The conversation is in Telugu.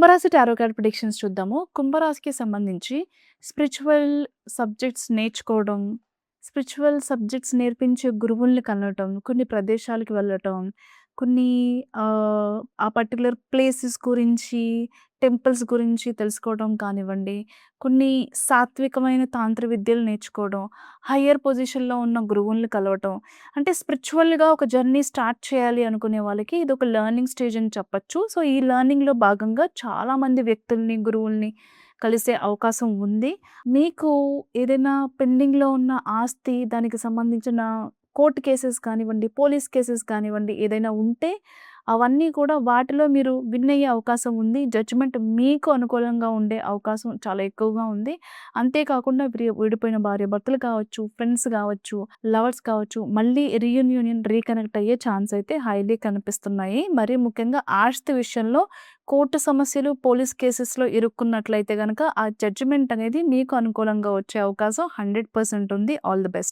కుంభరాశి టారో కార్డ్ ప్రిడిక్షన్స్ చూద్దాము. కుంభరాశికి సంబంధించి స్పిరిచువల్ సబ్జెక్ట్స్ నేర్చుకోవడం, స్పిరిచువల్ సబ్జెక్ట్స్ నేర్పించే గురువుల్ని కలవటం, కొన్ని ప్రదేశాలకు వెళ్ళటం, కొన్ని ఆ పర్టిక్యులర్ ప్లేసెస్ గురించి, టెంపుల్స్ గురించి తెలుసుకోవడం కానివ్వండి, కొన్ని సాత్వికమైన తాంత్ర విద్యలు నేర్చుకోవడం, హయ్యర్ పొజిషన్‌లో ఉన్న గురువుల్ని కలవటం. అంటే స్పిరిచువల్‌గా ఒక జర్నీ స్టార్ట్ చేయాలి అనుకునే వాళ్ళకి ఇదొక లెర్నింగ్ స్టేజ్ అని చెప్పొచ్చు. సో, ఈ లెర్నింగ్‌లో భాగంగా చాలామంది వ్యక్తుల్ని, గురువుల్ని కలిసే అవకాశం ఉంది. మీకు ఏదైనా పెండింగ్‌లో ఉన్న ఆస్తి, దానికి సంబంధించిన కోర్ట్ కేసెస్ కానివ్వండి, పోలీస్ కేసెస్ కానివ్వండి, ఏదైనా ఉంటే అవన్నీ కూడా వాటిలో మీరు విన్ అయ్యే అవకాశం ఉంది. జడ్జ్‌మెంట్ మీకు అనుకూలంగా ఉండే అవకాశం చాలా ఎక్కువగా ఉంది. అంతేకాకుండా విడిపోయిన భార్యాభర్తలు కావచ్చు, ఫ్రెండ్స్ కావచ్చు, లవర్స్ కావచ్చు, మళ్ళీ రీయూనియన్, రీకనెక్ట్ అయ్యే ఛాన్స్ అయితే హైలీ కనిపిస్తున్నాయి. మరీ ముఖ్యంగా ఆస్తి విషయంలో కోర్టు సమస్యలు, పోలీస్ కేసెస్‌లో ఇరుక్కున్నట్లయితే గనక ఆ జడ్జ్‌మెంట్ అనేది మీకు అనుకూలంగా వచ్చే అవకాశం 100% ఉంది. All the best.